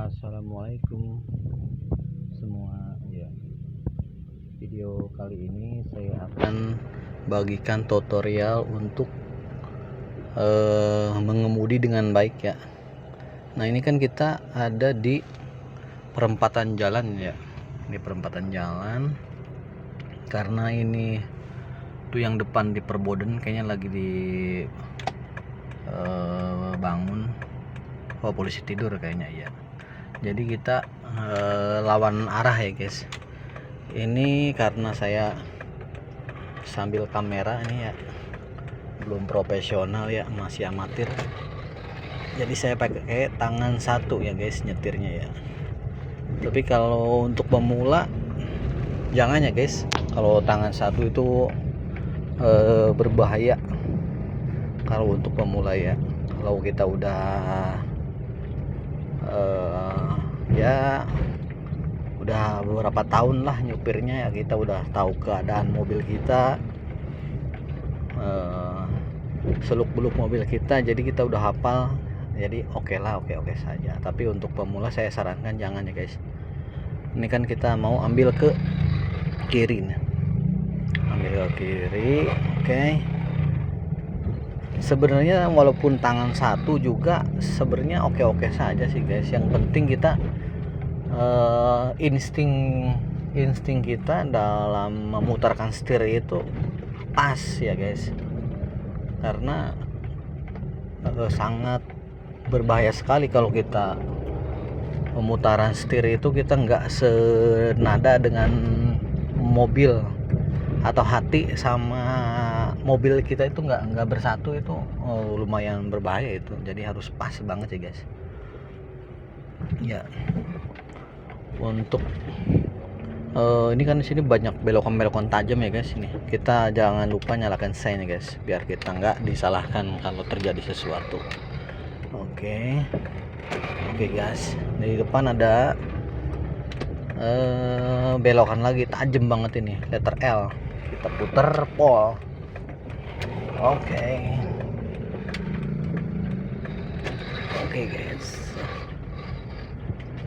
Assalamualaikum semua ya. Video kali ini saya akan bagikan tutorial untuk mengemudi dengan baik ya. Nah ini kan kita ada di perempatan jalan ya, di perempatan jalan, karena ini tuh yang depan di Perboden kayaknya lagi di bangun. Oh, polisi tidur kayaknya ya. Jadi kita lawan arah ya guys. Ini karena saya sambil kamera ini ya, belum profesional ya, masih amatir. Jadi saya pakai tangan satu ya guys nyetirnya ya. Tapi kalau untuk pemula jangan ya guys. Kalau tangan satu itu berbahaya. Kalau untuk pemula ya. Kalau kita udah ya udah beberapa tahun lah nyupirnya ya, kita udah tahu keadaan mobil kita, seluk beluk mobil kita, jadi kita udah hafal. Jadi oke saja. Tapi untuk pemula saya sarankan jangan ya guys. Ini kan kita mau ambil ke kiri nih. Ambil ke kiri, oke. Sebenarnya walaupun tangan satu juga sebenarnya oke saja sih guys. Yang penting kita insting kita dalam memutarkan setir itu pas ya guys. Karena sangat berbahaya sekali kalau kita pemutaran setir itu kita nggak senada dengan mobil, atau hati sama mobil kita itu nggak bersatu, itu lumayan berbahaya itu. Jadi harus pas banget ya guys ya. Untuk ini kan di sini banyak belokan tajam ya guys. Ini kita jangan lupa nyalakan sein ya guys, biar kita nggak disalahkan kalau terjadi sesuatu. Oke guys, di depan ada belokan lagi tajam banget ini, letter L. Kita puter pol. Oke guys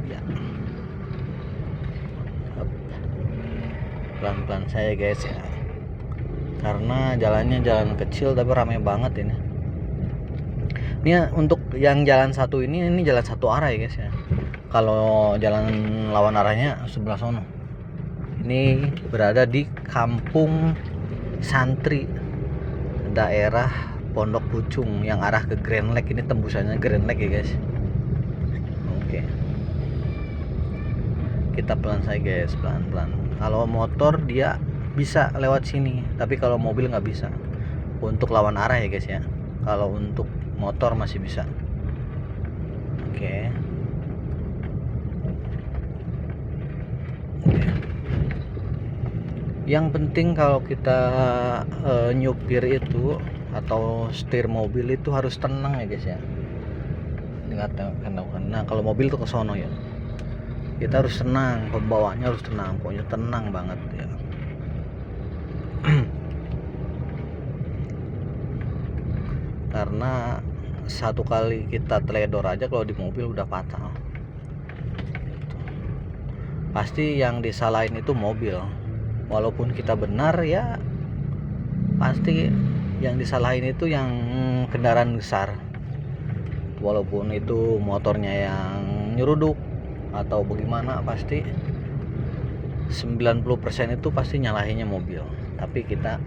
ya. Pelan-pelan saya guys ya, karena jalannya jalan kecil tapi ramai banget ini. Ini untuk yang jalan satu ini jalan satu arah ya guys ya. Kalau jalan lawan arahnya sebelah sono. Ini berada di Kampung Santri, daerah Pondok Pucung, yang arah ke Grand Lake. Ini tembusannya Grand Lake ya guys. Oke. Kita pelan saja guys, pelan-pelan. Kalau motor dia bisa lewat sini, tapi kalau mobil nggak bisa. Untuk lawan arah ya guys ya. Kalau untuk motor masih bisa. Oke. Yang penting kalau kita nyupir itu atau setir mobil itu harus tenang ya guys ya. Nah kalau mobil tuh ke sono ya, kita harus tenang, pembawanya harus tenang, pokoknya tenang banget ya. Karena satu kali kita teledor aja kalau di mobil udah fatal. Pasti yang disalahin itu mobil. Walaupun kita benar ya, pasti yang disalahin itu yang kendaraan besar. Walaupun itu motornya yang nyeruduk atau bagaimana, pasti 90% itu pasti nyalahinnya mobil. Tapi kita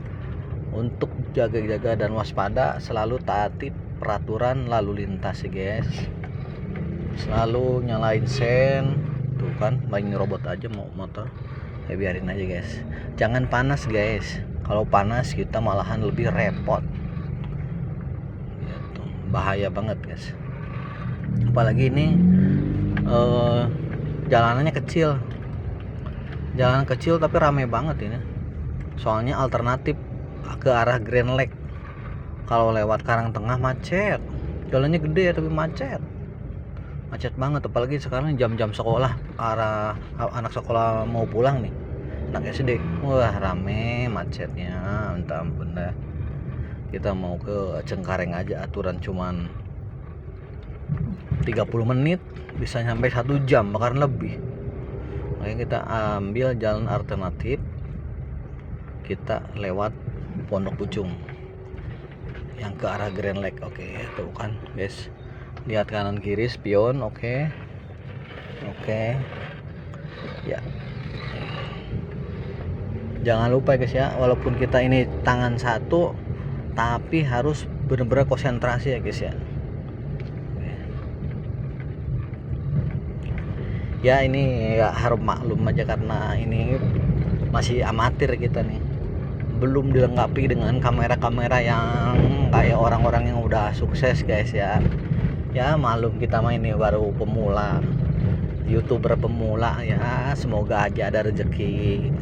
untuk jaga-jaga dan waspada selalu taati peraturan lalu lintas ya guys. Selalu nyalain sen. Tuh kan main robot aja mau motor. Ya biarin aja guys. Jangan panas guys. Kalau panas kita malahan lebih repot. Gitu. Bahaya banget guys. Apalagi ini jalanannya kecil. Jalan kecil tapi ramai banget ini. Soalnya alternatif ke arah Grand Lake. Kalau lewat Karangtengah macet. Jalannya gede tapi macet. Macet banget, apalagi sekarang jam-jam sekolah, arah anak sekolah mau pulang nih, anak SD. Wah rame macetnya, minta ampun dah. Kita mau ke Cengkareng aja aturan cuman 30 menit bisa sampai 1 jam bahkan lebih. Makanya kita ambil jalan alternatif, kita lewat Pondok Pucung yang ke arah Grand Lake. Oke, tuh kan guys, lihat kanan kiri spion. Oke, ya, jangan lupa guys ya, walaupun kita ini tangan satu tapi harus benar-benar konsentrasi ya guys ya. Ya ini ya harus maklum aja karena ini masih amatir kita nih, belum dilengkapi dengan kamera-kamera yang kayak orang-orang yang udah sukses guys ya. Ya maklum kita mah ini baru pemula, YouTuber pemula ya, semoga aja ada rezeki.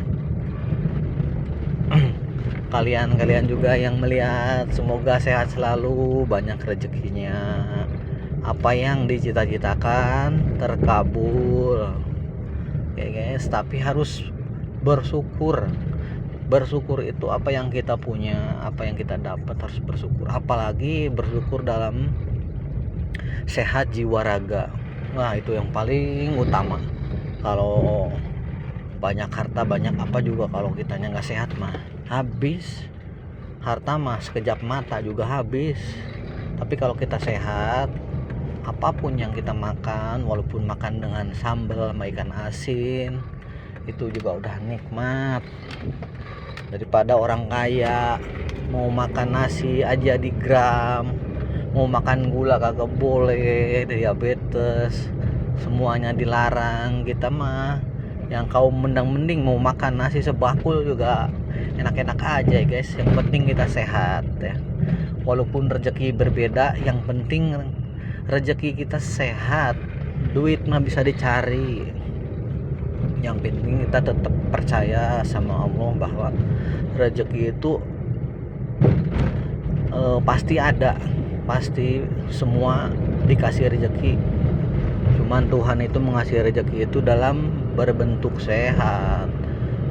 Kalian juga yang melihat, semoga sehat selalu, banyak rezekinya, apa yang dicita-citakan terkabul ya guys. Tapi harus bersyukur itu apa yang kita punya, apa yang kita dapat, harus bersyukur. Apalagi bersyukur dalam sehat jiwa raga. Nah itu yang paling utama. Kalau banyak harta, banyak apa juga, kalau kitanya nggak sehat mah habis. Harta mah sekejap mata juga habis. Tapi kalau kita sehat, apapun yang kita makan, walaupun makan dengan sambal sama ikan asin, itu juga udah nikmat. Daripada orang kaya mau makan nasi aja di gram, mau makan gula kagak boleh, diabetes, semuanya dilarang. Kita mah yang kaum mending mau makan nasi sebakul juga enak-enak aja ya guys. Yang penting kita sehat ya, walaupun rezeki berbeda, yang penting rezeki kita sehat. Duit mah bisa dicari, yang penting kita tetap percaya sama Allah bahwa rezeki itu pasti ada, pasti semua dikasih rezeki. Cuman Tuhan itu mengasih rezeki itu dalam berbentuk sehat,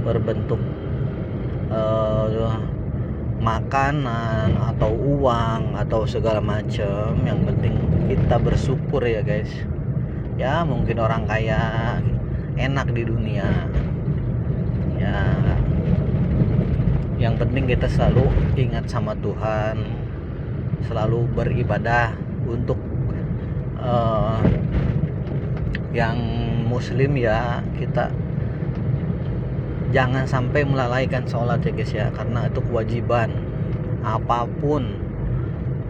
berbentuk makanan atau uang atau segala macam. Yang penting kita bersyukur ya guys ya. Mungkin orang kaya enak di dunia ya, yang penting kita selalu ingat sama Tuhan, selalu beribadah. Untuk yang muslim ya, kita jangan sampai melalaikan sholat ya guys ya, karena itu kewajiban. Apapun,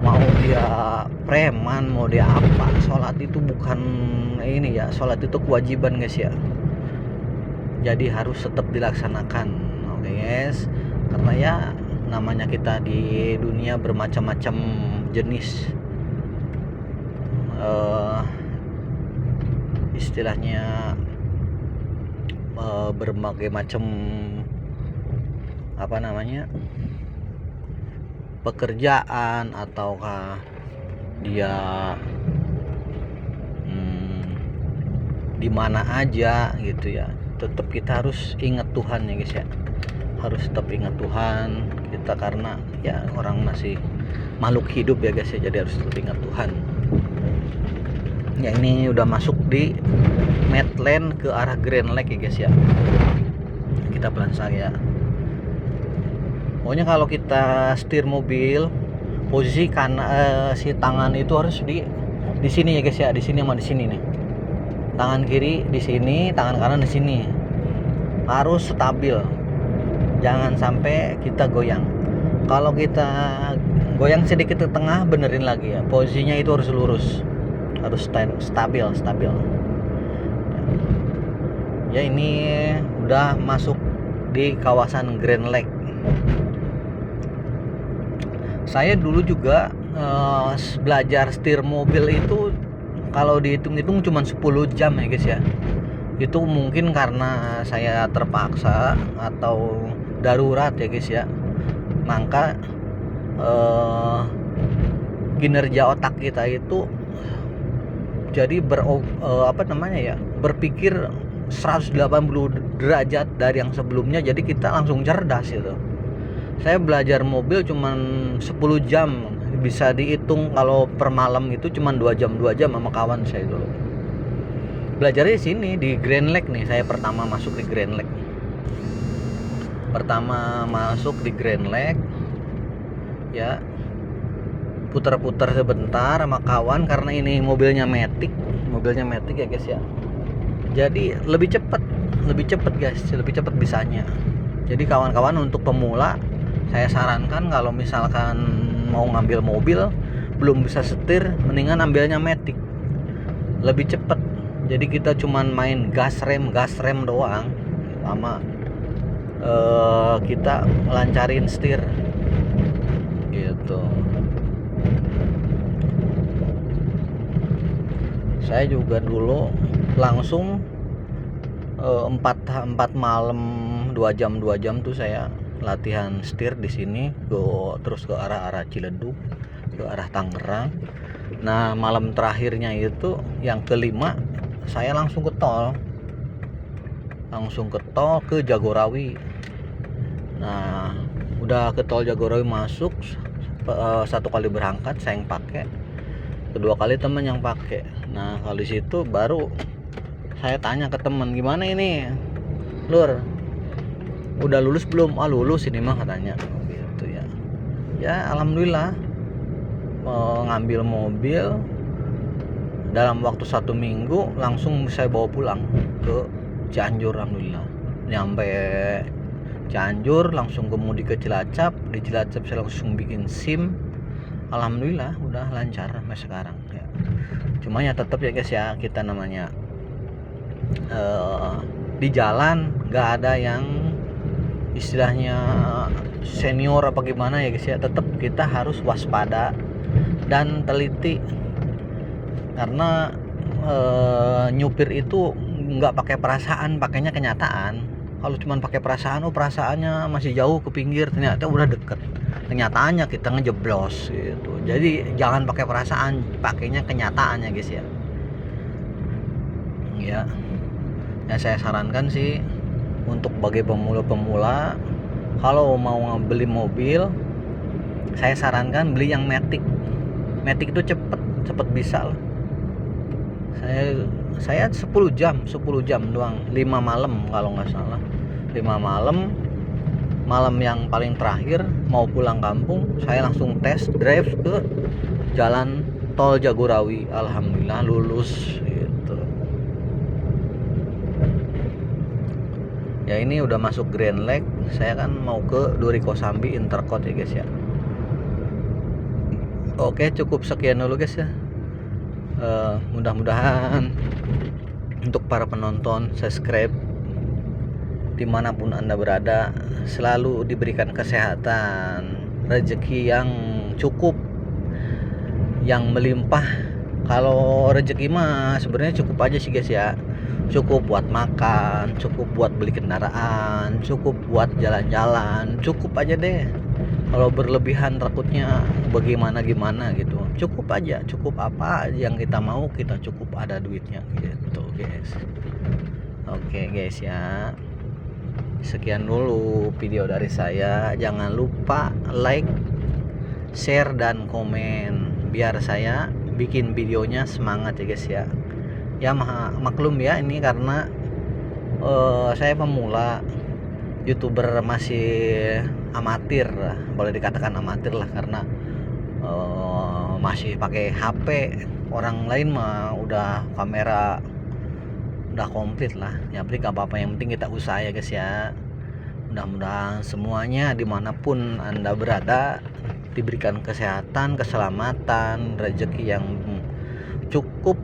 mau dia preman, mau dia apa, sholat itu bukan ini ya, sholat itu kewajiban guys ya. Jadi harus tetap dilaksanakan. Oke guys, karena ya namanya kita di dunia bermacam-macam jenis istilahnya berbagai macam apa namanya pekerjaan, ataukah dia di mana aja gitu ya. Tetap kita harus ingat Tuhan ya guys ya, harus tetap ingat Tuhan kita, karena ya orang masih makhluk hidup ya guys ya, jadi harus tetap ingat Tuhan ya. Ini udah masuk di Medland ke arah Grand Lake ya guys ya, kita pelan saya. Pokoknya kalau kita setir mobil, posisi si tangan itu harus di sini ya guys ya, di sini sama di sini nih. Tangan kiri di sini, tangan kanan di sini. Harus stabil. Jangan sampai kita goyang. Kalau kita goyang sedikit ke tengah, benerin lagi ya. Posisinya itu harus lurus. Harus stabil. Ya ini udah masuk di kawasan Grand Lake. Saya dulu juga belajar setir mobil itu, kalau dihitung-hitung cuma 10 jam ya guys ya. Itu mungkin karena saya terpaksa atau darurat ya guys ya. Maka kinerja otak kita itu jadi berpikir 180 derajat dari yang sebelumnya. Jadi kita langsung cerdas gitu. Saya belajar mobil cuma 10 jam bisa dihitung kalau per malam itu cuma 2 jam sama kawan saya dulu. Belajarnya di sini di Grand Lake nih. Saya pertama masuk di Grand Lake. Ya, putar-putar sebentar sama kawan karena ini mobilnya Matic ya guys ya. Jadi lebih cepat guys, lebih cepat bisanya. Jadi kawan-kawan untuk pemula saya sarankan kalau misalkan mau ngambil mobil belum bisa setir, mendingan ambilnya Matic, lebih cepat. Jadi kita cuman main gas rem doang, sama kita lancarin setir gitu. Saya juga dulu langsung 4 malam 2 jam tuh saya latihan setir di sini terus ke arah Ciledug, ke arah Tangerang. Nah, malam terakhirnya itu yang kelima saya langsung ke tol ke Jagorawi. Nah, udah ke tol Jagorawi masuk, satu kali berangkat saya yang pakai, kedua kali teman yang pakai. Nah, kalau di situ baru saya tanya ke teman, gimana ini Lur, udah lulus belum? Lulus ini mah katanya gitu ya. Ya alhamdulillah, ngambil mobil dalam waktu 1 minggu langsung saya bawa pulang ke Cianjur. Alhamdulillah, nyampe Cianjur langsung kemudi ke Cilacap. Di Cilacap saya langsung bikin SIM. Alhamdulillah udah lancar sampai sekarang ya. Cuma ya tetap ya guys ya, kita namanya di jalan nggak ada yang istilahnya senior apa gimana ya guys ya. Tetap kita harus waspada dan teliti, karena nyupir itu nggak pakai perasaan, pakainya kenyataan. Kalau cuma pakai perasaan, perasaannya masih jauh ke pinggir, ternyata udah deket, kenyataannya kita ngejeblos gitu. Jadi jangan pakai perasaan, pakainya kenyataannya guys ya. Ya saya sarankan sih untuk bagi pemula-pemula, kalau mau beli mobil saya sarankan beli yang Matic itu cepet bisa lah. Saya 10 jam doang, 5 malam kalau nggak salah, 5 malam yang paling terakhir mau pulang kampung saya langsung test drive ke jalan tol Jagorawi. Alhamdulillah lulus gitu. Ya ini udah masuk Grand Lake, saya kan mau ke Duri Kosambi Intercote ya guys ya. Oke, cukup sekian dulu guys ya. Mudah-mudahan untuk para penonton subscribe dimanapun Anda berada selalu diberikan kesehatan, rezeki yang cukup, yang melimpah. Kalau rezeki mah sebenarnya cukup aja sih guys ya, cukup buat makan, cukup buat beli kendaraan, cukup buat jalan-jalan, cukup aja deh. Kalau berlebihan takutnya bagaimana gitu. Cukup aja, cukup apa yang kita mau, kita cukup ada duitnya gitu guys. Oke guys ya, sekian dulu video dari saya. Jangan lupa like, share, dan komen biar saya bikin videonya semangat ya guys ya. Ya maklum ya, ini karena saya pemula, YouTuber masih amatir lah, boleh dikatakan amatir lah, karena masih pakai HP. Orang lain mah udah kamera udah komplit lah. Ya tapi gak apa-apa, yang penting kita usaha ya guys ya. Mudah-mudahan semuanya dimanapun Anda berada diberikan kesehatan, keselamatan, rezeki yang cukup,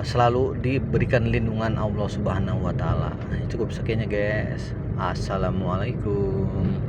selalu diberikan lindungan Allah Subhanahu wa Ta'ala. Cukup sekian ya guys. Assalamualaikum.